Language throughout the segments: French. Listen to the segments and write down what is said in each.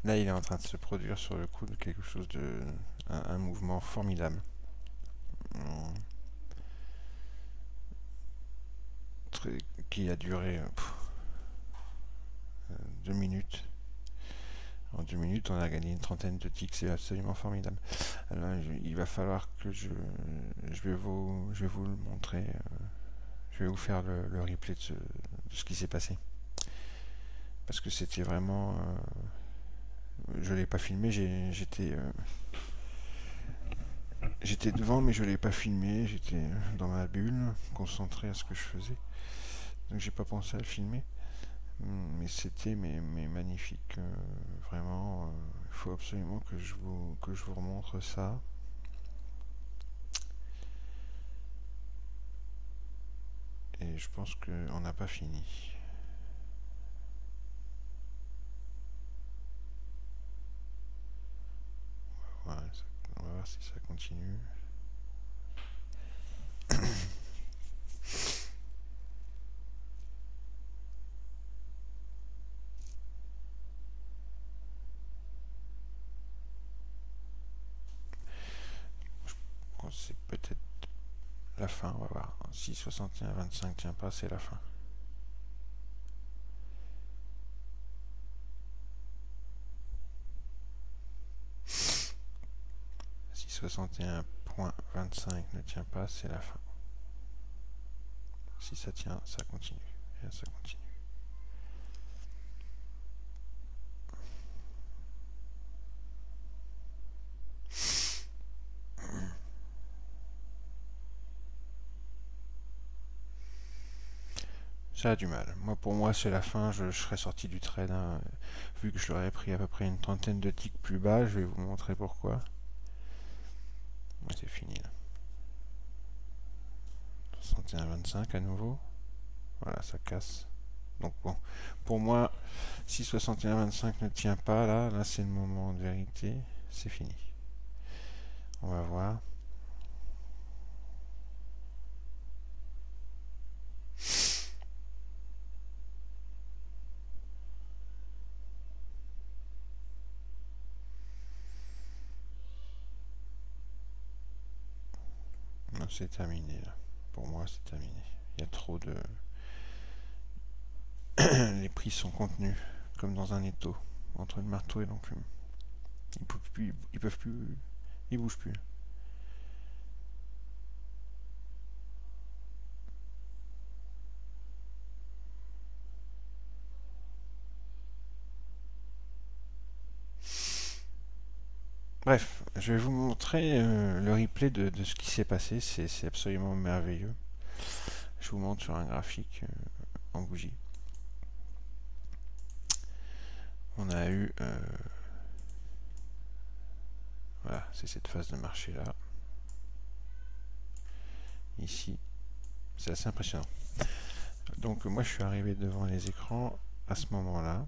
Là, il est en train de se produire sur le coup de quelque chose de... un mouvement formidable. Hum, qui a duré 2 minutes. En 2 minutes, on a gagné une trentaine de ticks, c'est absolument formidable. Alors, il va falloir que je vais vous le montrer. Je vais vous faire le replay de ce qui s'est passé. Parce que c'était vraiment... je l'ai pas filmé, j'étais devant, mais je l'ai pas filmé. J'étais dans ma bulle, concentré à ce que je faisais. Donc j'ai pas pensé à le filmer. Mais c'était mais magnifique. Vraiment, il faut absolument que je vous remontre ça. Et je pense qu'on n'a pas fini. Voilà, on va voir si ça continue. Bon, c'est peut-être la fin, on va voir. Si 61-25 tient pas, c'est la fin. Si 61.25 ne tient pas, c'est la fin. Si ça tient, ça continue. Et là, ça continue. Ça a du mal. Moi, pour moi, c'est la fin. Je serais sorti du trade. Hein. Vu que je l'aurais pris à peu près une trentaine de ticks plus bas, je vais vous montrer pourquoi. Ouais, c'est fini là. 61-25 à nouveau. Voilà, ça casse. Donc bon, pour moi, si 61-25 ne tient pas, là c'est le moment de vérité. C'est fini. On va voir. Non, c'est terminé là. Pour moi, c'est terminé. Il y a trop de... Les prix sont contenus, comme dans un étau, entre le marteau et l'enclume. Ils peuvent plus, ils bougent plus. Bref, je vais vous montrer le replay de ce qui s'est passé. C'est absolument merveilleux. Je vous montre sur un graphique en bougie. On a eu... voilà, c'est cette phase de marché là. Ici. C'est assez impressionnant. Donc moi je suis arrivé devant les écrans à ce moment-là.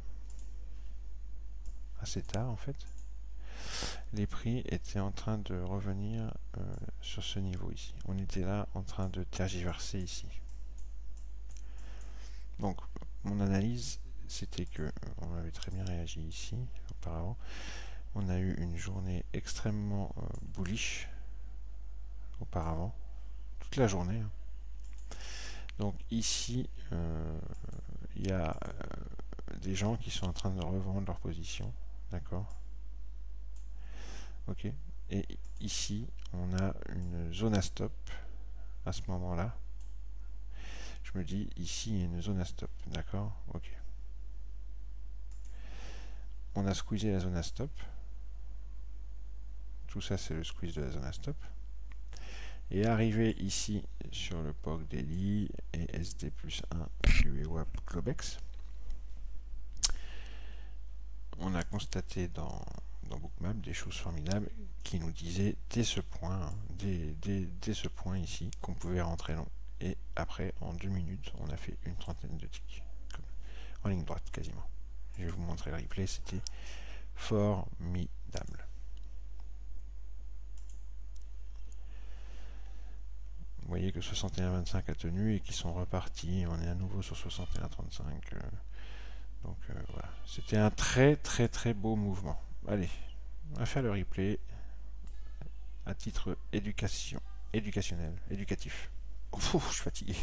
Assez tard en fait. Les prix étaient en train de revenir sur ce niveau ici. On était là en train de tergiverser ici. Donc mon analyse c'était que on avait très bien réagi ici auparavant. On a eu une journée extrêmement bullish auparavant, toute la journée. Hein. Donc ici il y a des gens qui sont en train de revendre leur position, d'accord. Ok. Et ici, on a une zone à stop à ce moment-là. Je me dis, ici, il y a une zone à stop. D'accord. Ok. On a squeezé la zone à stop. Tout ça, c'est le squeeze de la zone à stop. Et arrivé ici sur le POC Daily et SD plus 1 du VWAP Globex, on a constaté dans Bookmap des choses formidables qui nous disaient dès ce point, dès ce point ici, qu'on pouvait rentrer long. Et après, en 2 minutes, on a fait une trentaine de ticks, en ligne droite quasiment. Je vais vous montrer le replay, c'était formidable. Vous voyez que 61-25 a tenu et qu'ils sont repartis. On est à nouveau sur 61-35. Donc voilà, c'était un très beau mouvement. Allez, on va faire le replay à titre éducationnel, éducatif. Ouf, je suis fatigué.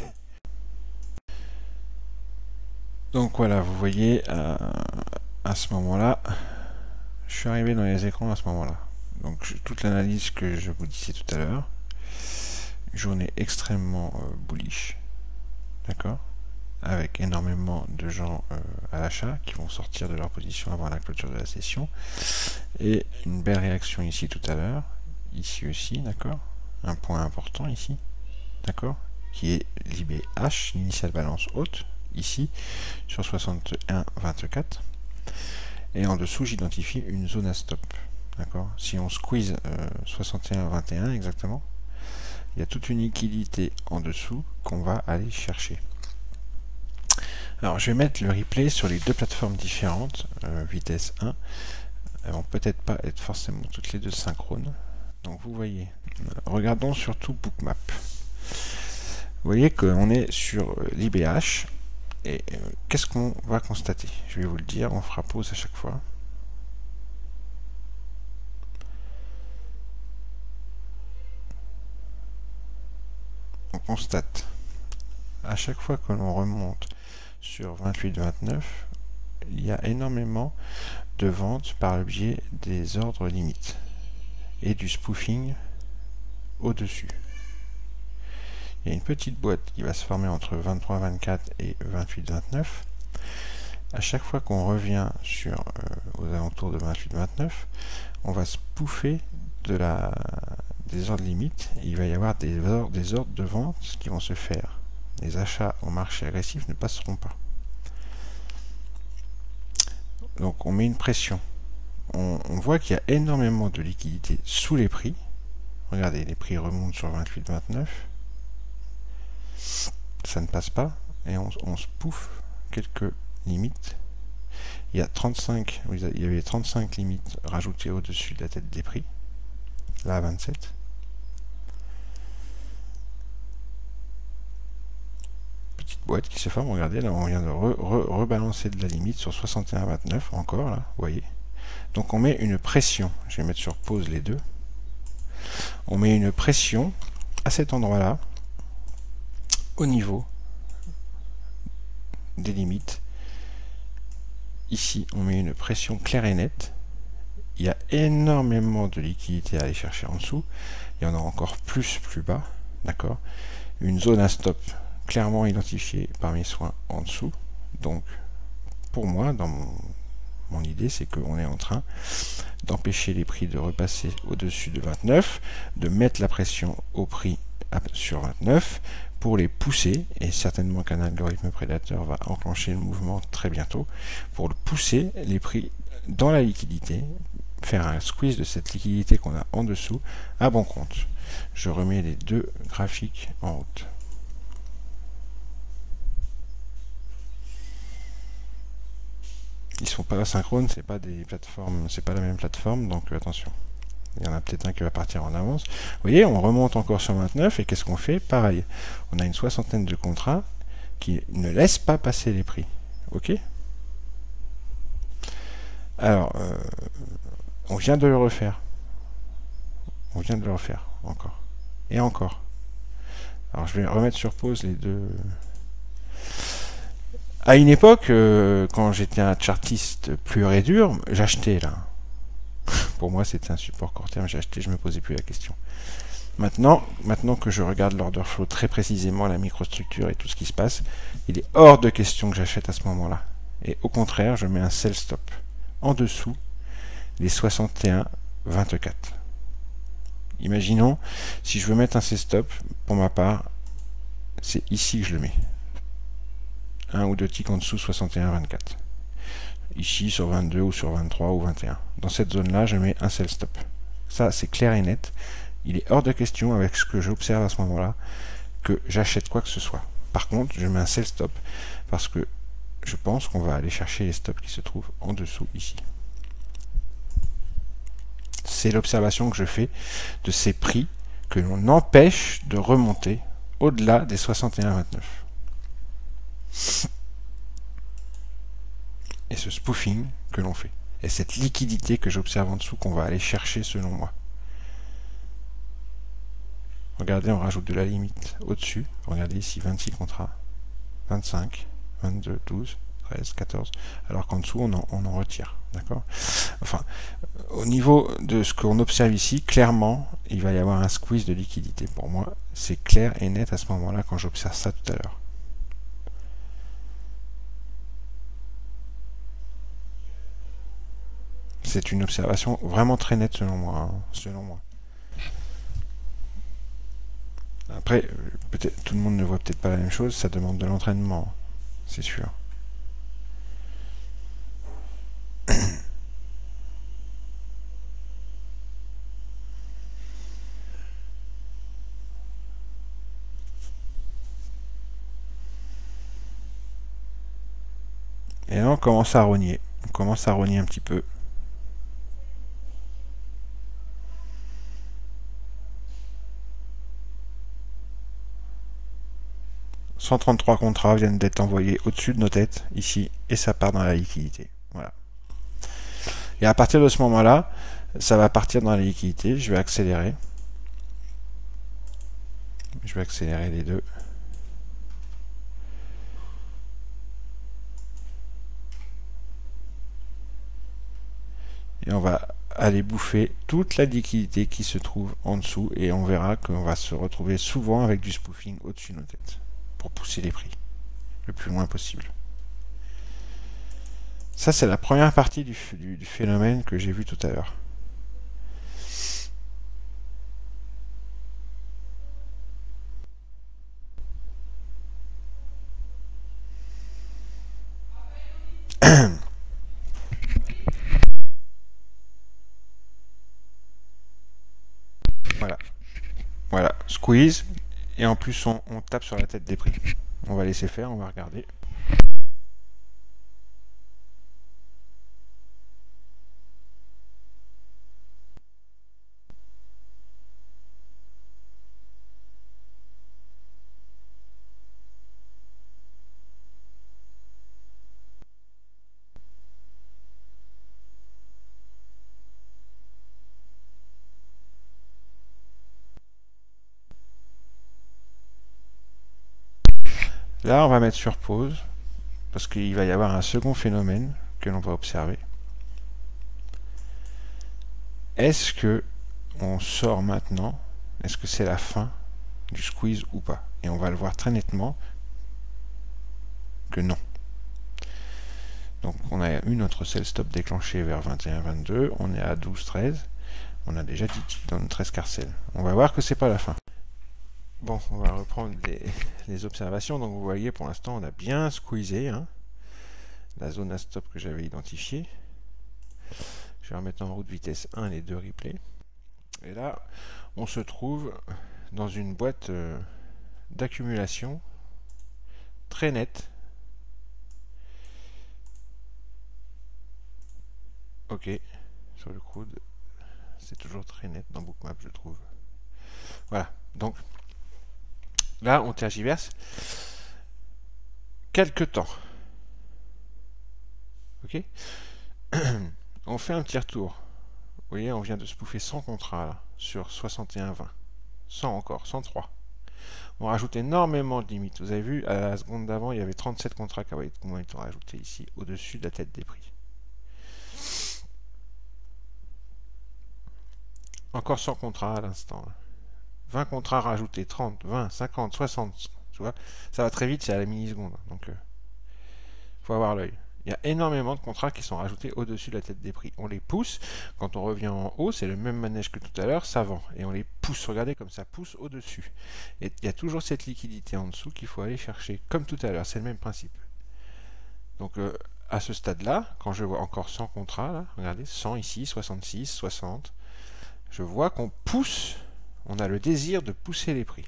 Donc voilà, vous voyez, à ce moment-là, je suis arrivé dans les écrans à ce moment-là. Donc toute l'analyse que je vous disais tout à l'heure, journée extrêmement bullish, d'accord, avec énormément de gens à l'achat qui vont sortir de leur position avant la clôture de la session, et une belle réaction ici tout à l'heure, ici aussi, d'accord, un point important ici, d'accord, qui est l'IBH, l'initial balance haute, ici, sur 61,24, et en dessous j'identifie une zone à stop, d'accord. Si on squeeze 61,21 exactement, il y a toute une liquidité en dessous qu'on va aller chercher. Alors je vais mettre le replay sur les deux plateformes différentes, vitesse 1, elles vont peut-être pas être forcément toutes les deux synchrones. Donc vous voyez, regardons surtout Bookmap. Vous voyez qu'on est sur l'IBH, et qu'est-ce qu'on va constater? Je vais vous le dire, on fera pause à chaque fois. On constate, à chaque fois que l'on remonte sur 28-29, il y a énormément de ventes par le biais des ordres limites et du spoofing au-dessus. Il y a une petite boîte qui va se former entre 23-24 et 28-29. À chaque fois qu'on revient sur aux alentours de 28-29, on va spoofer des ordres limites. Il va y avoir des ordres de vente qui vont se faire. Les achats au marché agressif ne passeront pas. Donc on met une pression. On voit qu'il y a énormément de liquidités sous les prix. Regardez, les prix remontent sur 28-29. Ça ne passe pas. Et on spoof quelques limites. Il y avait 35 limites rajoutées au-dessus de la tête des prix. Là à 27. Petite boîte qui se forme. Regardez, là on vient de rebalancer de la limite sur 61,29 encore, là, vous voyez. Donc on met une pression. Je vais mettre sur pause les deux. On met une pression à cet endroit-là, au niveau des limites. Ici, on met une pression claire et nette. Il y a énormément de liquidité à aller chercher en dessous. Il y en a encore plus bas, d'accord. Une zone à stop clairement identifiée par mes soins en dessous. Donc, pour moi, dans mon idée, c'est qu'on est en train d'empêcher les prix de repasser au-dessus de 29, de mettre la pression au prix sur 29 pour les pousser, et certainement qu'un algorithme prédateur va enclencher le mouvement très bientôt, pour le pousser les prix dans la liquidité, faire un squeeze de cette liquidité qu'on a en dessous à bon compte. Je remets les deux graphiques en route. Ils sont pas synchrones, c'est pas des plateformes, c'est pas la même plateforme, donc attention. Il y en a peut-être un qui va partir en avance. Vous voyez, on remonte encore sur 29 et qu'est-ce qu'on fait? Pareil, on a une soixantaine de contrats qui ne laissent pas passer les prix. Ok? Alors, on vient de le refaire. On vient de le refaire, encore. Et encore. Alors, je vais remettre sur pause les deux. À une époque, quand j'étais un chartiste pur et dur, j'achetais là. Pour moi, c'était un support court terme, j'ai acheté, je ne me posais plus la question. Maintenant que je regarde l'order flow très précisément, la microstructure et tout ce qui se passe, il est hors de question que j'achète à ce moment-là. Et au contraire, je mets un sell stop en dessous des 61,24. Imaginons, si je veux mettre un sell stop, pour ma part, c'est ici que je le mets. Un ou deux ticks en dessous 61,24. Ici sur 22 ou sur 23 ou 21. Dans cette zone-là, je mets un sell stop. Ça, c'est clair et net. Il est hors de question, avec ce que j'observe à ce moment-là, que j'achète quoi que ce soit. Par contre, je mets un sell stop parce que je pense qu'on va aller chercher les stops qui se trouvent en dessous ici. C'est l'observation que je fais de ces prix que l'on empêche de remonter au-delà des 61,29. ce spoofing que l'on fait. Et cette liquidité que j'observe en dessous qu'on va aller chercher selon moi. Regardez, on rajoute de la limite au-dessus. Regardez ici, 26 contrats, 25, 22, 12, 13, 14. Alors qu'en dessous, on en retire. D'accord? Enfin, au niveau de ce qu'on observe ici, clairement, il va y avoir un squeeze de liquidité. Pour moi, c'est clair et net à ce moment-là quand j'observe ça tout à l'heure. C'est une observation vraiment très nette selon moi. Selon moi. Après, peut-être tout le monde ne voit peut-être pas la même chose, ça demande de l'entraînement, c'est sûr. Et là, on commence à rogner. On commence à rogner un petit peu. « 133 contrats viennent d'être envoyés au-dessus de nos têtes, ici, et ça part dans la liquidité. » Voilà. Et à partir de ce moment-là, ça va partir dans la liquidité. Je vais accélérer. Je vais accélérer les deux. Et on va aller bouffer toute la liquidité qui se trouve en dessous et on verra qu'on va se retrouver souvent avec du spoofing au-dessus de nos têtes pour pousser les prix le plus loin possible. Ça, c'est la première partie du phénomène que j'ai vu tout à l'heure. Voilà. Voilà, squeeze, et en plus on tape sur la tête des prix. On va laisser faire, on va regarder. Là, on va mettre sur pause, parce qu'il va y avoir un second phénomène que l'on va observer. Est-ce que on sort maintenant? Est-ce que c'est la fin du squeeze ou pas? Et on va le voir très nettement que non. Donc on a eu notre sell stop déclenché vers 21-22, on est à 12-13, on a déjà 10 ticks dans notre escarcelle. On va voir que c'est pas la fin. Bon, on va reprendre les observations. Donc vous voyez, pour l'instant, on a bien squeezé hein, la zone à stop que j'avais identifiée. Je vais remettre en route vitesse 1 les deux replays. Et là, on se trouve dans une boîte d'accumulation très nette. Ok, sur le crude, c'est toujours très net dans Bookmap, je trouve. Voilà, donc là, on tergiverse quelques temps. Ok. On fait un petit retour. Vous voyez, on vient de spoofer 100 contrats là, sur 61,20. 100 encore, 103. On rajoute énormément de limites. Vous avez vu, à la seconde d'avant, il y avait 37 contrats qui avaient été rajoutés ici, au-dessus de la tête des prix. Encore 100 contrats à l'instant. 20 contrats rajoutés, 30, 20, 50, 60. Tu vois, ça va très vite, c'est à la milliseconde. Donc, faut avoir l'œil. Il y a énormément de contrats qui sont rajoutés au-dessus de la tête des prix. On les pousse. Quand on revient en haut, c'est le même manège que tout à l'heure, ça vend. Et on les pousse. Regardez comme ça pousse au-dessus. Et il y a toujours cette liquidité en dessous qu'il faut aller chercher. Comme tout à l'heure, c'est le même principe. Donc, à ce stade-là, quand je vois encore 100 contrats, là, regardez, 100 ici, 66, 60, je vois qu'on pousse, on a le désir de pousser les prix.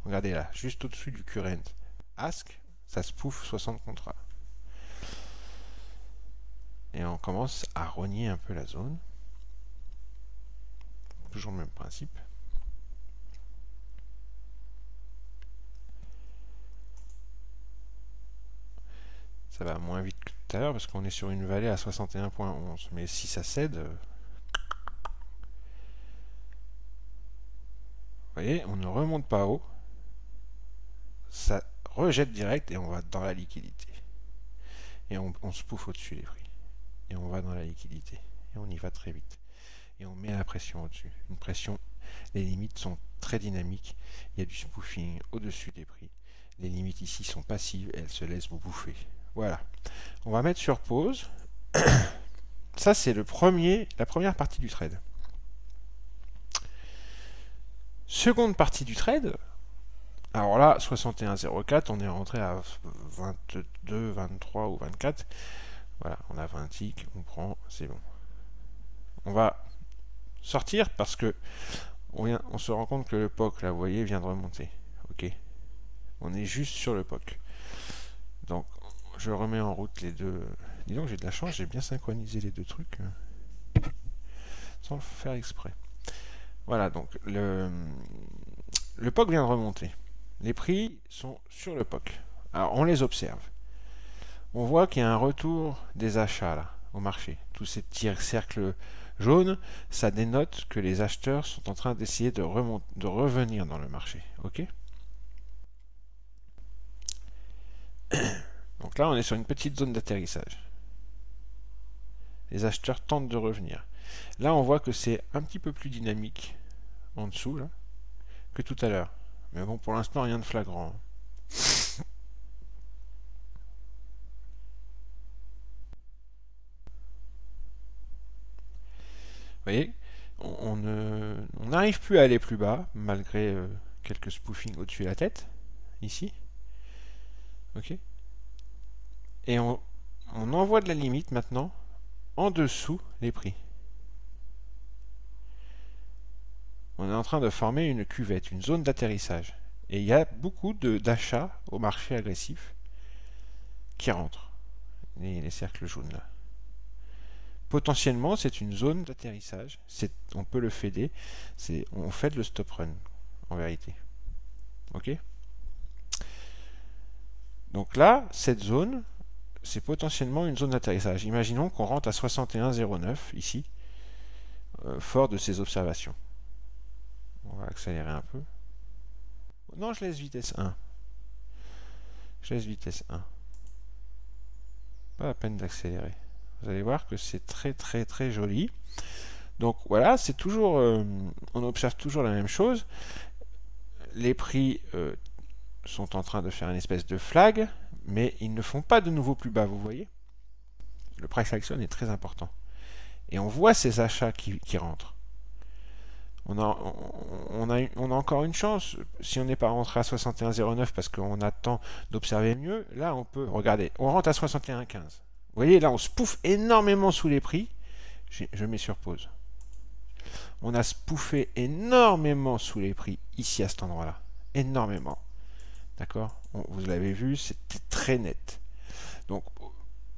Regardez là, juste au-dessus du current ask, ça spoof 60 contrats. Et on commence à rogner un peu la zone. Toujours le même principe. Ça va moins vite que tout à l'heure parce qu'on est sur une vallée à 61.11. Mais si ça cède, vous voyez, on ne remonte pas haut. Ça rejette direct et on va dans la liquidité. Et on se pouffe au-dessus des prix. Et on va dans la liquidité. Et on y va très vite. Et on met la pression au-dessus. Une pression, les limites sont très dynamiques. Il y a du spoofing au-dessus des prix. Les limites ici sont passives et elles se laissent vous bouffer. Voilà. On va mettre sur pause. Ça, c'est la première partie du trade. Seconde partie du trade. Alors là, 61,04, on est rentré à 22, 23 ou 24. Voilà, on a 20 ticks, on prend, c'est bon. On va sortir parce que on se rend compte que le POC, là, vous voyez, vient de remonter. Ok. On est juste sur le POC. Donc, je remets en route les deux. Dis donc, j'ai de la chance, j'ai bien synchronisé les deux trucs. Sans le faire exprès. Voilà, donc, le POC vient de remonter. Les prix sont sur le POC. Alors, on les observe. On voit qu'il y a un retour des achats, là, au marché. Tous ces petits cercles jaunes, ça dénote que les acheteurs sont en train d'essayer de revenir dans le marché. Ok ? Donc là, on est sur une petite zone d'atterrissage. Les acheteurs tentent de revenir. Là, on voit que c'est un petit peu plus dynamique en dessous là, que tout à l'heure. Mais bon, pour l'instant, rien de flagrant. Vous voyez, on n'arrive plus à aller plus bas, malgré quelques spoofings au-dessus de la tête, ici. Ok. Et on envoie de la limite maintenant en dessous les prix. On est en train de former une cuvette, une zone d'atterrissage. Et il y a beaucoup d'achats au marché agressif qui rentrent. Les cercles jaunes là. Potentiellement, c'est une zone d'atterrissage. On peut le fader. On fait le stop run, en vérité. Ok ? Donc là, cette zone, c'est potentiellement une zone d'atterrissage. Imaginons qu'on rentre à 61,09 ici, fort de ces observations. On va accélérer un peu. Non, je laisse vitesse 1. Je laisse vitesse 1. Pas la peine d'accélérer. Vous allez voir que c'est très très très joli. Donc voilà, c'est toujours, on observe toujours la même chose. Les prix sont en train de faire une espèce de flag, mais ils ne font pas de nouveau plus bas, vous voyez. Le price action est très important. Et on voit ces achats qui rentrent. On a encore une chance. Si on n'est pas rentré à 61,09 parce qu'on attend d'observer mieux, là on peut, regardez, on rentre à 61,15. Vous voyez, là on se pouffe énormément sous les prix. Je mets sur pause. On a spoofé énormément sous les prix ici à cet endroit-là. Énormément. D'accord? Vous l'avez vu, c'était très net. Donc,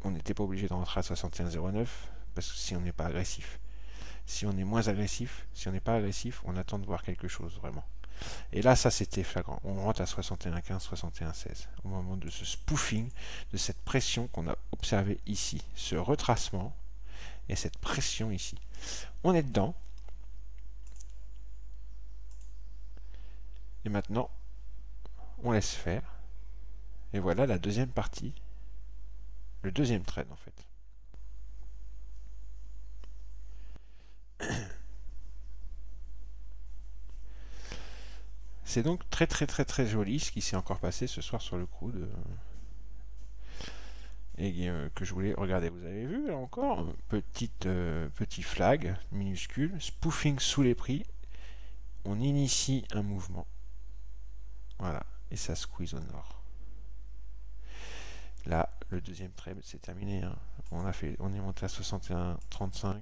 on n'était pas obligé de rentrer à 61,09 parce que si on n'est pas agressif. Si on est moins agressif, si on n'est pas agressif, on attend de voir quelque chose vraiment. Et là, ça c'était flagrant. On rentre à 61,15, 61,16 au moment de ce spoofing, de cette pression qu'on a observée ici, ce retracement et cette pression ici. On est dedans. Et maintenant, on laisse faire. Et voilà la deuxième partie, le deuxième trade en fait. C'est donc très très très très joli ce qui s'est encore passé ce soir sur le crude. Et que je voulais regarder. Vous avez vu là encore, petit flag minuscule, spoofing sous les prix. On initie un mouvement. Voilà, et ça squeeze au nord. Là, le deuxième trade, c'est terminé. Hein. On est monté à 61,35.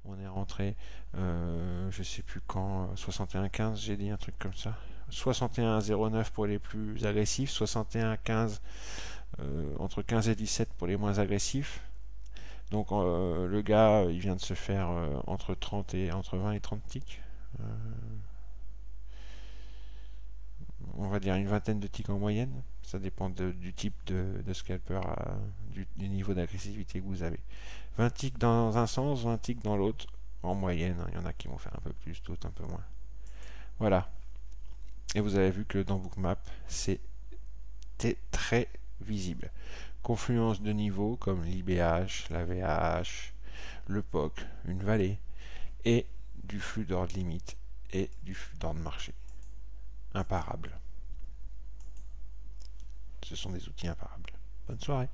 On est rentré, je sais plus quand, 61,15, j'ai dit un truc comme ça. 61,09 pour les plus agressifs, 61,15 entre 15 et 17 pour les moins agressifs. Donc le gars, il vient de se faire entre 20 et 30 ticks. on va dire une vingtaine de ticks en moyenne. Ça dépend du type de scalper, du niveau d'agressivité que vous avez. 20 ticks dans un sens, 20 ticks dans l'autre, en moyenne. Il y en a qui vont faire un peu plus, d'autres un peu moins. Voilà. Et vous avez vu que dans Bookmap, c'était très visible. Confluence de niveaux comme l'IBH, la VAH, le POC, une vallée, et du flux d'ordre limite et du flux d'ordre marché. Imparable. Ce sont des outils imparables. Bonne soirée.